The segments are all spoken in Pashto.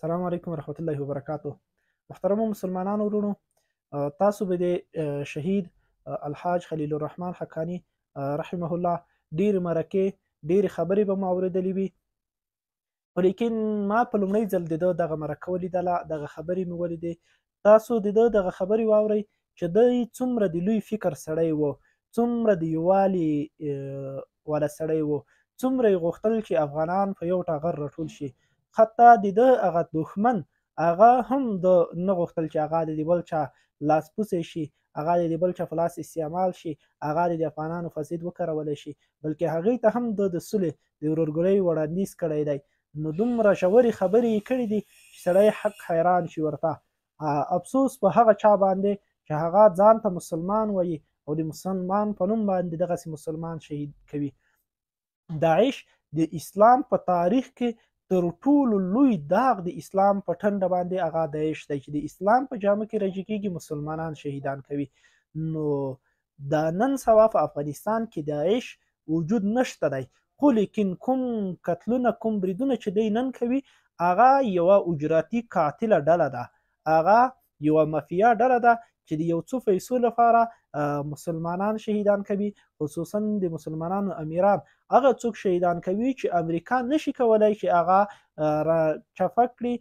السلام علیکم ورحمت الله وبرکاتو. محترمو مسلمانانو ورونو، تاسو به د شهید الحاج خلیل الرحمن حقانی رحمه الله ډېرې مرکې ډېرې خبرې به مو اورېدلې وي، خو لیکن ما په لومړی ځل د ده دغه مرکه ولیدله، دغه خبرې مې ولیدې. تاسو د ده دغه خبرې واورئ چې دی څومره د لوی فکر سړی و، څومره د یووالي والا سړی و، څومره یې غوښتل چې افغانان په یو ټغر راټول شي. حتی د ده هغه دښمن هغه هم نه غوښتل چې هغه د بل چا لاسپوڅی شي، هغه د بل چا په لاس استعمال شي، هغه د افغانانو په ضد وکارولی شي، بلکې هغوی ته هم د سولې د ورورګلۍ وړاندیز کړی دی. نو دومره ژورې خبرې یې کړي دي چې سړی حق حیران شي ورته. افسوس په هغه چا باندې چې هغه ځان ته مسلمان وایي او د مسلمان په نوم باندې دغسې مسلمان شهید کوي. داعش د اسلام په تاریخ کې تر ټولو لوی داغ د اسلام په ټنډه باندې هغه داعش دی چې د اسلام په جامه کې رجیږي، مسلمانان شهیدان کوي. نو دا نن سبا په افغانستان کې داعش وجود نشته دی، خو لیکن کوم قتلونه کوم بریدونه چې دی نن کوي هغه یوه اجراتي قاتله ډله ده، هغه یوه مافیا ډله ده چې د یو څو پیسو لپاره مسلمانان شهیدان کوي، خصوصا د مسلمانانو امیران هغه څوک شهیدان کوي چې امریکا نشي کولی چې هغه را چپه کړي،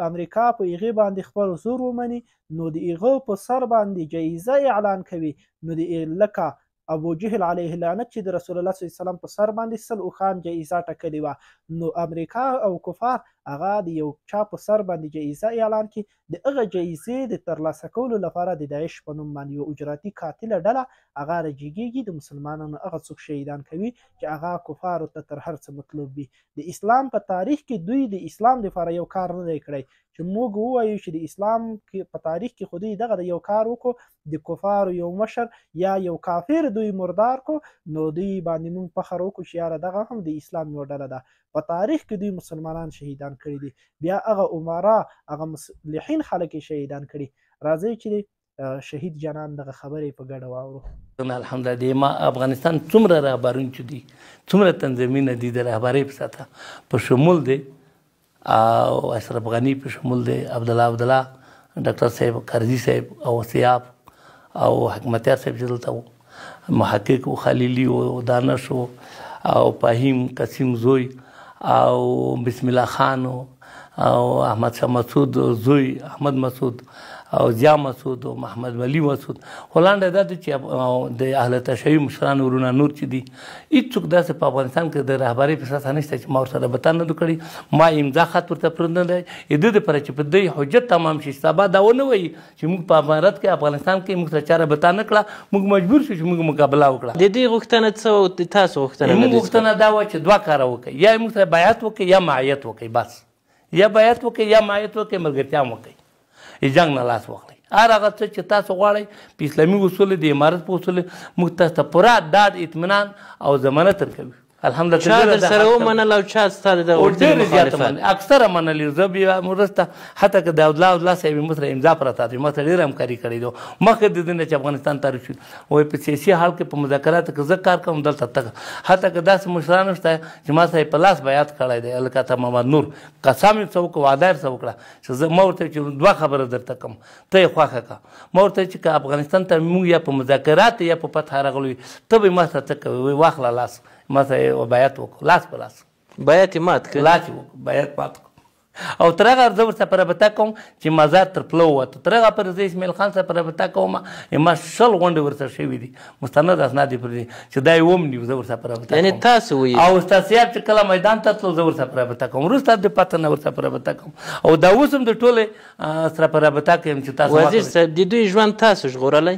امریکا په هغې باندې خپل زور ومني، نو د هغه په سر باندې جایزه اعلان کوي. نو لکه ابو جهل علیه لعنت چې د رسول الله صلی الله علیه وسلم په سر باندې 100 اوښان جایزه ټکلې وه، نو امریکا او کفار هغه د یو چا په سر باندې جایزه اعلان کړي، د هغه جایزې د ترلاسه کولو لپاره د داعش په نوم باندې یوه اجراتي قاتله ډله هغه راجګېږي، د مسلمانانو هغه څوک شهیدان کوي چې هغه کفارو ته تر هر څه مطلوب وي. د اسلام په تاریخ کې دوی د اسلام دپاره یو کار نه دی کړی چې موږ ووایو چې د اسلام په تاریخ کې خو دوی دغه د یو کار وکړو، د کفارو یو مشر یا یو کافر دوی مردار کو، نو دوی باندې موږ فخر وکړو چې یاره دغه هم د اسلام یوه ډله ده. په تاریخ کې دوی مسلمانان شهیدان کړي دي، بیا هغه عمرا هغه مصلحین خلک یې شهیدان کړي. راځئ چې شهید جانان دغه خبرې په ګډه واورو. الحمدلله ما افغانستان څومره رهبرون چې دي، څومره تنظیمونه دي د رهبرۍ په سطحه په شمول دی او اشرف غني په شمول دی، عبدالله ډاکټر صاحب کرزي صاحب او سیاف او حکمتیار صاحب چې دلته وو، محقق و خلیلي و دانش و او فهیم قسیم زوی او بسم الله خان او احمد شاه مسعود زوی احمد مسعود او ضیا مسعود او محمد ولی مسعود. هولانډ دا دی چې د اهل تشیع مشران ورونه نور چې دي هېڅوک داسې په افغانستان کې د رهبرۍ په سطحه نشته چې ما ورسره بتا نه کړي. ما امضا خط ورته پرې نه دی د دې دپاره چې په دې حجت تمام شي، سبا دا ونه وایي چې موږ په امارت کې افغانستان کې موږ ته چاره بتا نه کړه، موږ مجبور شو چې موږ مقابله وکړه. د دې غوښتنه څه وه؟ تاسو غوښتنه موږ غوښتنه دا وه چې دوه کاره وکړئ، یا موږ سره بیعت وکړئ یا معیت وکړئ، بس یا بیعت وکړئ یا معیت وکړئ، ملګرتیا هم وکړئ، جنګ نه لاس واخلئ. هر هغه څه چې تاسو غواړئ په اسلامي اصولو د امارت په اصولو موږ تاسو ته پوره ډاډ اطمینان او ضمانت درکوي. الحمدلله چا درسره ومنل او چا ستا د غوښتنې مخالفت؟ اکثره منلي. زه بیا وروسته حتی که د عبدالله صاحب مو سره امضا پرته دی، ما سره ډېره همکاري کړې ده مخکې د دې نه چې افغانستان تعریف شي. وایي په سیاسي حال کې په مذاکراتو کې زه کار کوم دلته تګ، حتی که داسې مشران شته چې ما سره په لاس بیعت کړی دی، لکه عطا محمد نور قسم یې څه وکړه، وعده یې څه وکړه چې زه ما ورته چې دوه خبره درته کوم ته یې خوښه کړه. ما ورته چې که افغانستان ته موږ یا په مذاکرات یا په فتح راغلو ته به ما سره څه کوې؟ واخله لاس، ما سره بیعت وکړو، لاس په لاس بیعت یې مات کړ، لاس یې وکړو، بیعت مات کړو. او تر هغه زه ورسره رابطه کوم چې مزار تر پله ووته، تر هغه پورې زه اسماعیل خان سره رابطه کوم، ما 100 غونډې ورسره شوي دي، مستند اسناد یې پر دي چې دا یې ومني زه ورسره رابطه کوم. یعنې تاسو وایي او استاد صاحب چې کله میدان ته تلو زه ورسره رابطه کوم، وروسته د پته نه ورسره رابطه کوم، او دا اوس هم د ټولې سره رابطه کوم چې تاسو وزیر صاحب د دوی ژوند تاسو ژغورلی؟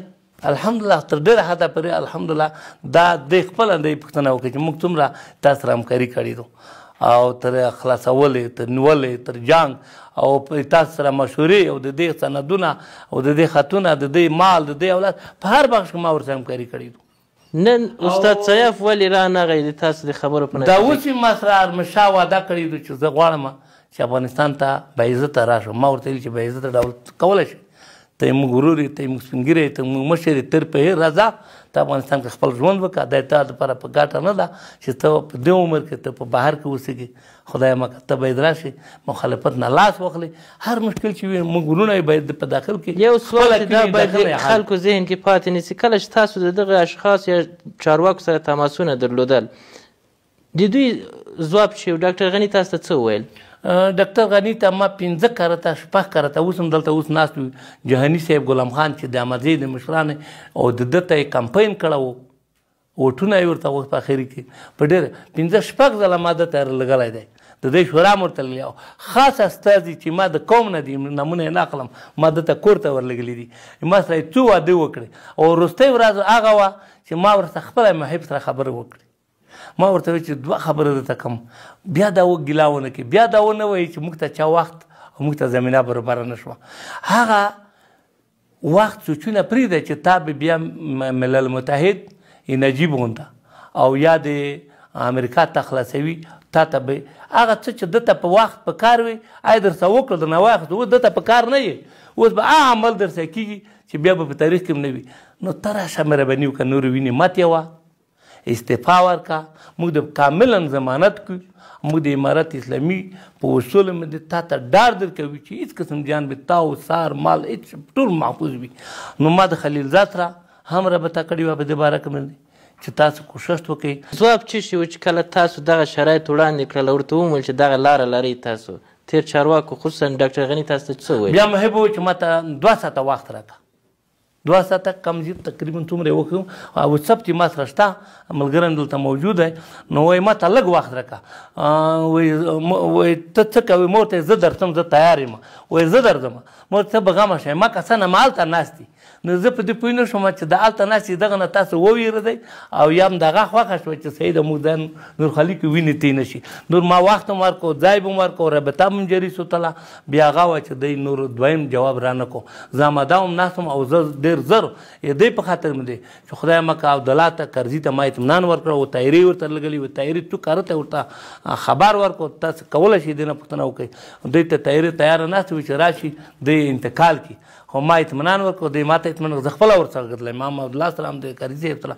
الحمدلله تر ډېره حده پورې الحمدلله دا د خپله د پوښتنه وکړي چې موږ څومره تاسو سره همکاري کړې ده او تر خلاصولې تر نیولې تر جنګ او تاسو سره مشورې او د دې سندونه او د دې خطونه د دې مال د دې اولاد په هر بخش کې ما ورسره همکاري کړې ده. نن استاد سیاف ولې رانغی د تاسو د خبرو په دا اوس یې ما سره ارمشا وعده کړې ده چې زه غواړم چې افغانستان ته باعزته راشم. ما ورته ویل چې باعزته ډول کولی شي، ته یې موږ ورور یې ته یې موږ سپین ږیری ته موږ مشر یې تر په هیر راځه ته افغانستان کې خپل ژوند وکړه دا تا دپاره په ګټه نه ده چې ته په دې عمر کې ته په بهر کې اوسېږې خدای مکړه ته باید راشې مخالفت نه لاس واخلې هر مشکل چې وي موږ ورونه باید په داخل کې یو سوال چې دا باید خلکو ذهن کې پاتې نه سي کله چې تاسو د دغه اشخاص یا چارواکو سره تماسونه درلودل د دوی ځواب چې ډاکټر غني تاسو ته څه وویل ډاکټر غني ته ما 15 کارته شپږ کارته اوس هم دلته اوس ناست وي جهاني صاحب غلام خان چې د احمدزي د مشرانو او د ده ته یې کمپاین کړی و ووټونه یې ورته اوس په اخري کې په ډېر 15 شپږ ځله ما ده ته لګلی دی د دې شورا م ورته لګلی او خاص استازي چې ما د قوم نه دي نمونه یې نه اخلم ما ده ته کور ته ورلګلي دي ما سره یې څو واده وکړې او وروستۍ ورځ هغه وه چې ما ورته خپله محب سره خبرې وکړې ما ورته وایي چې 2 خبرې درته کوم بیا دا ګیله ونه کړي بیا دا ونه وایي چې موږ ته چا وخت او موږ ته زمینه برابره نه شوه هغه وخت سوچونه پرېږده چې تا به بیا ملل متحد نجیب غونډه او یا د امریکا ته خلاصوي تا ته به هغه څه چې ده ته په وخت په کار وي آیا در څه وکړه درنه واخېست اوس ده ته په کار نه یې اوس به هغه عمل در څه کېږي چې بیا به په تاریخ کې هم نه وي نو ته راشه مهرباني وکړه نورې وینې مت یې وه استعفا ورکړه موږ د کاملا ضمانت کوو موږ د امارت اسلامي په اصولو باندې تا ته ډاډ درکوي چې هېڅ قسم جان به تا او سار مال هېڅ ټول محفوظ وي نو ما د خلیلزاد سره هم رابطه کړې وه په دې باره کې باندې چې تاسو کوښښ وکړئ ځواب څه شي و چې کله تاسو دغه شرایط وړاندې کړل ورته ومویل چې دغه لاره لرئ تاسو تیر چارواکو خصوصا ډاکټر غني تاسو ته څه ویل بیا محب وویل چې ما ته 2 ساعته وخت راکړه 2 ساعته کم زیات تقریبا څومره یې وکړو او سب چې ما سره شته ملګری هم دلته موجود دی نو وایي ما ته لږ وخت راکړه وایي ته څه کوې ما ورته زه درځم زه تیار یم وایي زه درځم ما ورته ته بېغمه شئ ما که څه نه ما هلته ناست دي نو زه په دې پوه نه شوم چې د هلته ناست دي دغه نه تاسو وویرېدئ او یا هم د هغه خوښه شوه چې صحیح ده موږ ځان نورخالي کې وینې تېی نه شي نور ما وخت هم ورکړو ځای به هم ورکړو رابطه هم جاري سوتله بیا هغه وه چې دی نور دویم جواب را نه کړو زه اماده هم ناست وم او زه ډېر زر دې په خاطر مې دی چې خدای مکه عبدالله ته کرزي ته ما اطمینان ورکړه او تایرې ورته لګلې وې تایرې تو کاره ته ورته خبر ورکړو تاسو کولی شئ دې نه پوښتنه وکړئ دوی ته تایرې تیاره ناست وي چې راشي دوی انتقال کړي خو ما اطمینان ورکړو دوی ما ته اطمینان زه خپله ورسره کتلی ما عبدالله سره هم د کرزي صاحب سره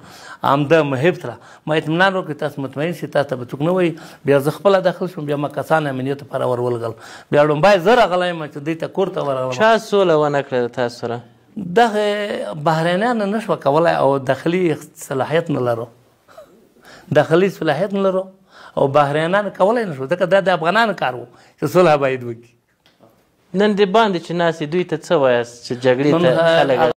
هم د محب سره ما اطمینان ورکړو تاسو مطمئن شئ تاسو ته به څوک نه وایي بیا زه خپله داخل شوم بیا ما کسان امنیت لپاره ور ولګل بیا لومبی زه راغلی یم چې دوی ته کور ته ورغلم چا سوله ونه کړه تاسو سره دغه بهرنیان نه شوه کولی او داخلي صلاحیت نه لرو داخلي صلاحیت نه لرو او بهرنیان کولی نه شو ځکه دا د افغانانو کار و چې صلح باید وکړي نن د باندې چې ناستې دوی ته څه وایاست چې جګړې ته خلک